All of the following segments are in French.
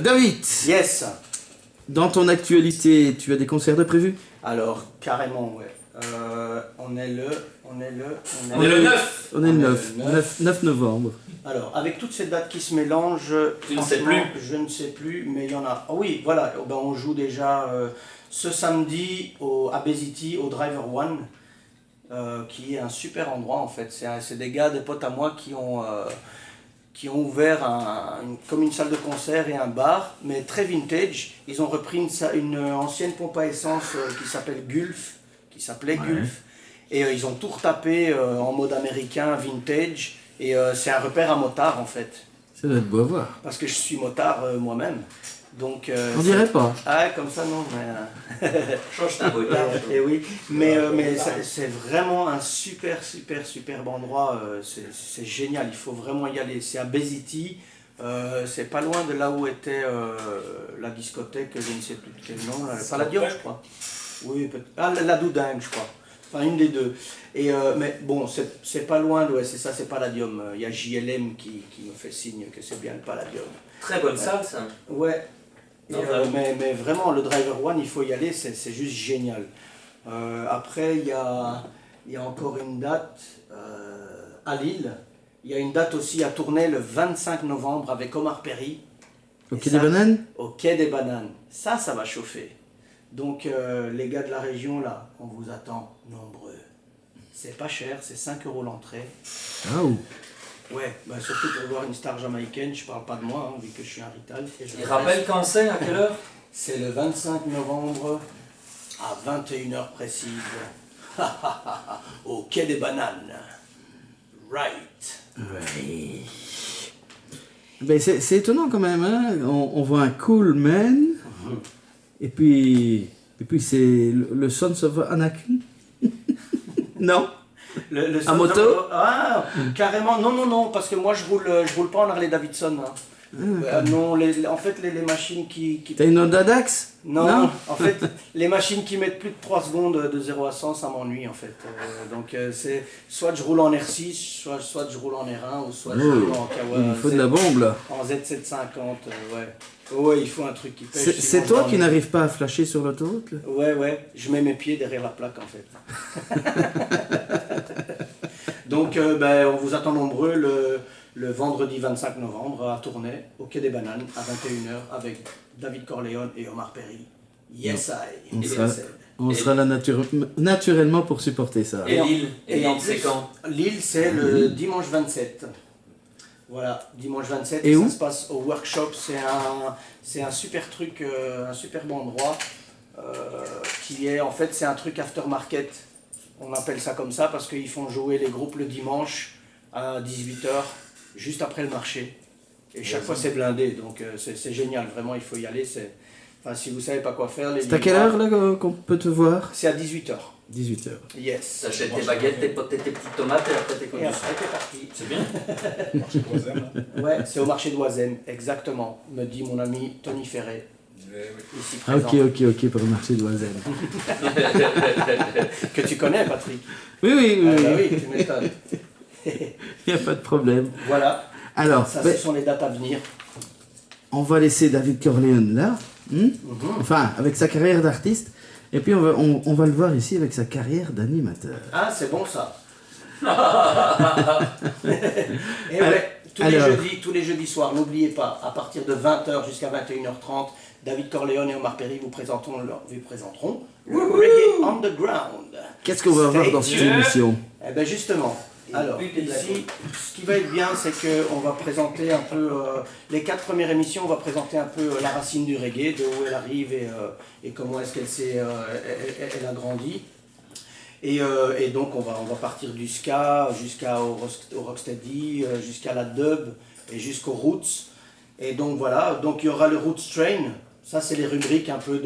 David, Yes. dans ton actualité, tu as des concerts de prévus? Alors, carrément, ouais. On est le 9. On est le On 9 novembre. Alors, avec toutes ces dates qui se mélangent, Tu ne sais franchement, je ne sais plus, mais il y en a. Ah oui, voilà, ben, on joue déjà ce samedi à Bay City, au Driver One, qui est un super endroit en fait. C'est des gars, des potes à moi qui ont ouvert comme une salle de concert et un bar, mais très vintage. Ils ont repris une ancienne pompe à essence qui s'appelait Gulf. Et ils ont tout retapé en mode américain, vintage. Et c'est un repère à motard en fait. Ça doit être beau à voir. Parce que je suis motard moi-même. Donc, On dirait pas. Ah, comme ça non, mais... Change ta motard. Et oui, mais c'est vraiment un superbe endroit, c'est génial, il faut vraiment y aller. C'est à Bay City, c'est pas loin de là où était la discothèque, je ne sais plus de quel nom, là, Palladium je crois. Oui, la Doudingue je crois, enfin une des deux. Et, mais bon, c'est pas loin, ouais, c'est ça, c'est Palladium. Il y a JLM qui me fait signe que c'est bien le Palladium. Très bonne salle ça. Ouais. Et, mais vraiment, le Driver One, il faut y aller, c'est juste génial. Après, il y a encore une date à Lille. Il y a une date aussi à Tournai le 25 novembre avec Omar Perry. Au Quai des Bananes? Au Quai des Bananes. Ça va chauffer. Donc, les gars de la région, là, on vous attend nombreux. C'est pas cher, c'est 5 € l'entrée. Ah ou. Ouais, bah surtout pour voir une star jamaïcaine, je parle pas de moi, hein, vu que je suis un rital. Il rappelle quand c'est, à quelle heure? C'est le 25 novembre à 21h précise, au Quai des Bananes. Right. Ouais. Ben c'est étonnant quand même, hein? On voit un cool man, et puis c'est le Sons of Anarchy. Non? À moto? Ah, carrément, non, parce que moi je roule pas en Harley Davidson. Hein. Non, en fait les machines qui... T'as une Honda Dax? Non, en fait, les machines qui mettent plus de 3 secondes de 0 à 100, ça m'ennuie en fait. Donc c'est soit je roule en R6, soit je roule en R1, ou soit je roule en Kawa. Il faut de la bombe là. En Z750, ouais. Ouais, il faut un truc qui pêche. C'est toi qui n'arrives pas à flasher sur l'autoroute là? Ouais, je mets mes pieds derrière la plaque en fait. Donc on vous attend nombreux le vendredi 25 novembre à Tournai, au Quai des Bananes, à 21h, avec David Corleone et Omar Perry. Yes, On sera là naturellement pour supporter ça. Et Lille, en c'est plus, quand? Lille, c'est le dimanche 27. Voilà, dimanche 27. Et où? Ça se passe au workshop. C'est un super truc, un super bon endroit. Qui est, en fait, c'est un truc aftermarket. On appelle ça comme ça parce qu'ils font jouer les groupes le dimanche à 18h, juste après le marché. Et chaque fois, c'est blindé. Donc, c'est génial. Vraiment, il faut y aller. Enfin, si vous savez pas quoi faire... C'est à quelle heure là qu'on peut te voir? C'est à 18h. 18h. Yes. T'achètes tes baguettes, tes petites tomates et après t'es Et conduit. après, t'es parti. C'est bien. Marché d'Oisem. Ouais, c'est au marché d'Oisem, exactement, me dit mon ami Tony Ferret, ici Ah, présent. ok, pour le marché d'Oisem. Que tu connais, Patrick. Oui. Ah, bah oui, tu m'étonnes. Il n'y a pas de problème. Voilà, Alors, ça ce sont les dates à venir. on va laisser David Corleone là, enfin avec sa carrière d'artiste, et puis on va le voir ici avec sa carrière d'animateur. Ah, c'est bon ça. Et ouais, tous les jeudis soirs, n'oubliez pas, à partir de 20h jusqu'à 21h30, David Corleone et Omar Perry vous présenteront le Reggae Underground. Qu'est-ce qu'on va voir dans cette émission? Eh bien justement, alors ici, ce qui va être bien, c'est qu'on va présenter un peu, les 4 premières émissions, on va présenter un peu la racine du reggae, de où elle arrive et comment est-ce qu'elle elle a grandi. Et donc on va partir du ska jusqu'au rocksteady, jusqu'à la dub et jusqu'aux roots. Et donc voilà, donc il y aura le Roots Train, ça c'est les rubriques un peu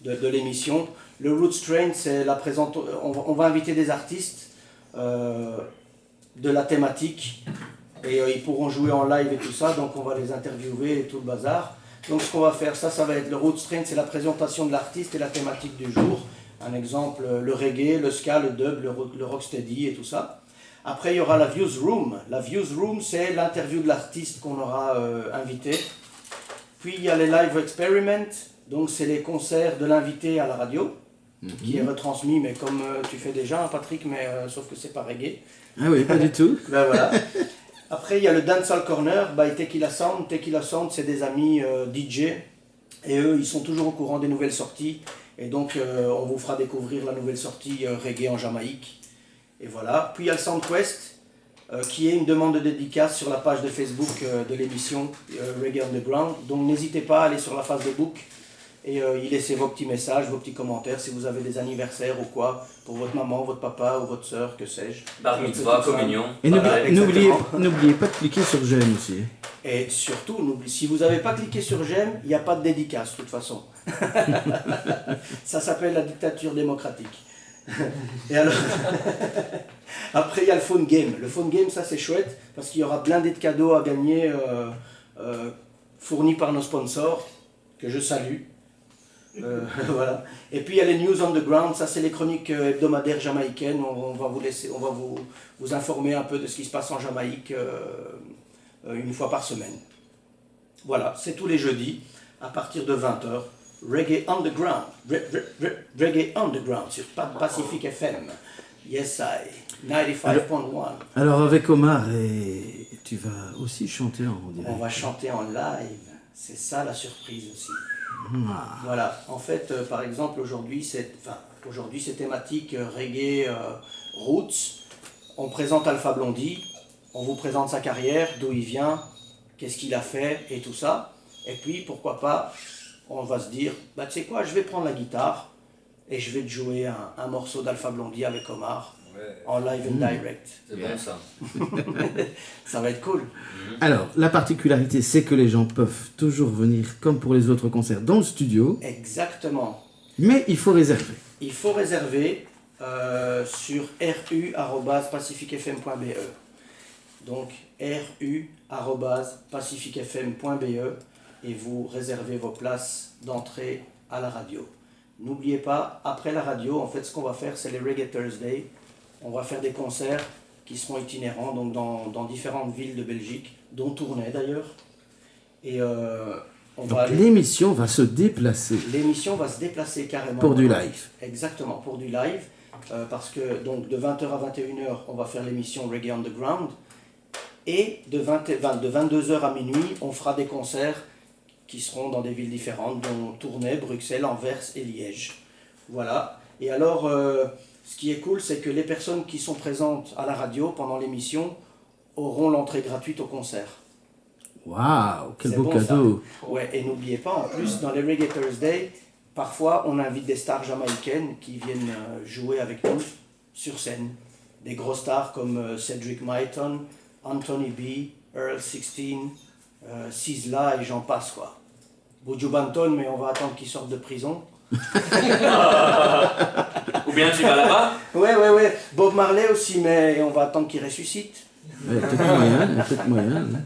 de l'émission. Le Roots Train, c'est la présentation, on va inviter des artistes de la thématique et ils pourront jouer en live et tout ça, donc on va les interviewer et tout le bazar. Donc ce qu'on va faire, ça va être le Roots Train, c'est la présentation de l'artiste et la thématique du jour. Un exemple, le reggae, le ska, le dub, le rocksteady et tout ça. Après, il y aura la Views Room. La Views Room, c'est l'interview de l'artiste qu'on aura invité Puis il y a les live experiments, donc c'est les concerts de l'invité à la radio, qui est retransmis, mais comme tu fais déjà, hein, Patrick, mais sauf que c'est pas reggae. Ah oui, pas du tout. Ben voilà. Après, il y a le Dancehall Corner, by Tequila Sound. Tequila Sound, c'est des amis DJ, et eux, ils sont toujours au courant des nouvelles sorties. Et donc, on vous fera découvrir la nouvelle sortie reggae en Jamaïque. Et voilà. Puis il y a le SoundQuest, qui est une demande de dédicace sur la page de Facebook de l'émission Reggae Underground. Donc, n'hésitez pas à aller sur la Facebook et y laisser vos petits messages, vos petits commentaires, si vous avez des anniversaires ou quoi, pour votre maman, votre papa ou votre soeur, que sais-je. Bar mitzvah, communion. Et Voilà, n'oubliez pas de cliquer sur j'aime aussi. Et surtout, si vous n'avez pas cliqué sur j'aime, il n'y a pas de dédicace de toute façon. Ça s'appelle la dictature démocratique. Et alors, après il y a le phone game. Le phone game, ça c'est chouette parce qu'il y aura blindé de cadeaux à gagner fournis par nos sponsors que je salue. Voilà. Et puis il y a les news underground, ça c'est les chroniques hebdomadaires jamaïcaines. On va vous informer un peu de ce qui se passe en Jamaïque une fois par semaine. Voilà, c'est tous les jeudis à partir de 20h. Reggae Underground, Reggae Underground sur Pacific FM. Yes, I, 95.1. Alors avec Omar, et tu vas aussi chanter en direct. On va chanter en live, c'est ça la surprise aussi. Voilà, en fait, par exemple, aujourd'hui c'est thématique reggae roots. On présente Alpha Blondy, on vous présente sa carrière, d'où il vient, qu'est-ce qu'il a fait et tout ça. Et puis, pourquoi pas, on va se dire, bah tu sais quoi, je vais prendre la guitare et je vais te jouer un morceau d'Alpha Blondy avec Omar en live and direct. C'est bon ça. Ça va être cool. Alors, la particularité, c'est que les gens peuvent toujours venir, comme pour les autres concerts, dans le studio, Exactement. mais il faut réserver. Il faut réserver sur ru@pacificfm.be. Donc ru@pacificfm.be et vous réservez vos places d'entrée à la radio. N'oubliez pas, après la radio, en fait, ce qu'on va faire, c'est les Reggae Thursday. On va faire des concerts qui seront itinérants donc dans différentes villes de Belgique, dont Tournai d'ailleurs. Et Donc l'émission va se déplacer l'émission va se déplacer carrément. pour du live. Exactement, pour du live. Parce que donc, de 20h à 21h, on va faire l'émission Reggae Underground. Et de 22h à minuit, on fera des concerts qui seront dans des villes différentes, dont Tournai, Bruxelles, Anvers et Liège. Voilà. Et alors, ce qui est cool, c'est que les personnes qui sont présentes à la radio pendant l'émission auront l'entrée gratuite au concert. Waouh, quel C'est beau bon, cadeau. ça. Ouais, et n'oubliez pas, en plus, dans les Reggae Thursday, parfois on invite des stars jamaïcaines qui viennent jouer avec nous sur scène. Des gros stars comme Cedric Myton, Anthony B, Earl 16, Sizzla et j'en passe quoi. Buju Banton, mais on va attendre qu'il sorte de prison. Ou bien tu vas là-bas. Ouais. Bob Marley aussi, mais on va attendre qu'il ressuscite. Il y a peut-être moyen. Hein.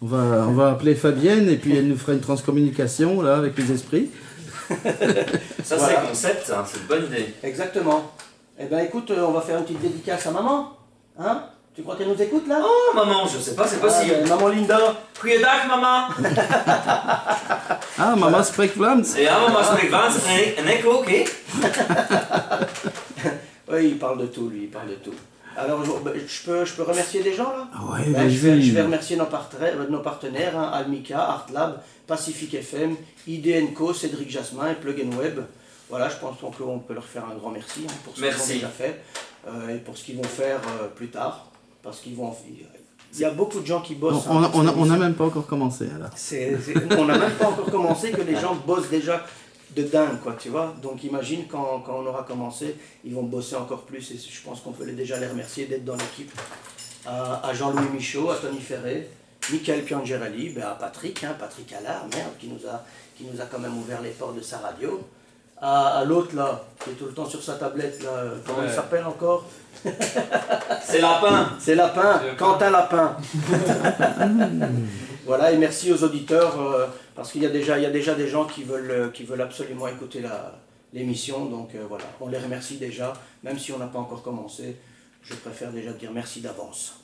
On va appeler Fabienne et puis elle nous fera une transcommunication là, avec les esprits. Ça Voilà. c'est concept, hein, c'est une bonne idée. Exactement. Eh ben écoute, on va faire une petite dédicace à maman. Hein? Tu crois qu'elle nous écoute là? Oh maman, je sais pas, c'est possible. Maman Linda. Goeiedag mama. Ah, Mama spreekt Vlaams. Ja, mama spreekt Vlaams en ik ook, hè. Oui, il parle de tout, lui, il parle de tout. Alors, je peux remercier des gens là? Ah ouais, Ben, je vas-y. vais remercier nos partenaires, hein, Almika, Artlab, Pacific FM, IDNCO, Cédric Jasmin et Plug and Web. Voilà, je pense qu'on peut leur faire un grand merci hein, pour ce qu'ils ont déjà fait et pour ce qu'ils vont faire plus tard. Parce qu'il y a beaucoup de gens qui bossent. On n'a même pas encore commencé alors. On n'a même pas encore commencé que les gens bossent déjà de dingue, quoi, tu vois. Donc imagine quand on aura commencé, ils vont bosser encore plus et je pense qu'on peut déjà les remercier d'être dans l'équipe. À Jean-Louis Michaud, à Tony Ferré, Michael Piangerali, à Patrick Allard, merde, qui nous a quand même ouvert les portes de sa radio. À l'autre là, qui est tout le temps sur sa tablette là, comment il s'appelle encore? C'est Lapin. C'est Lapin, Quentin Lapin. Voilà, et merci aux auditeurs, parce qu'il y a déjà des gens qui veulent absolument écouter l'émission, donc voilà, on les remercie déjà, même si on n'a pas encore commencé, je préfère déjà dire merci d'avance.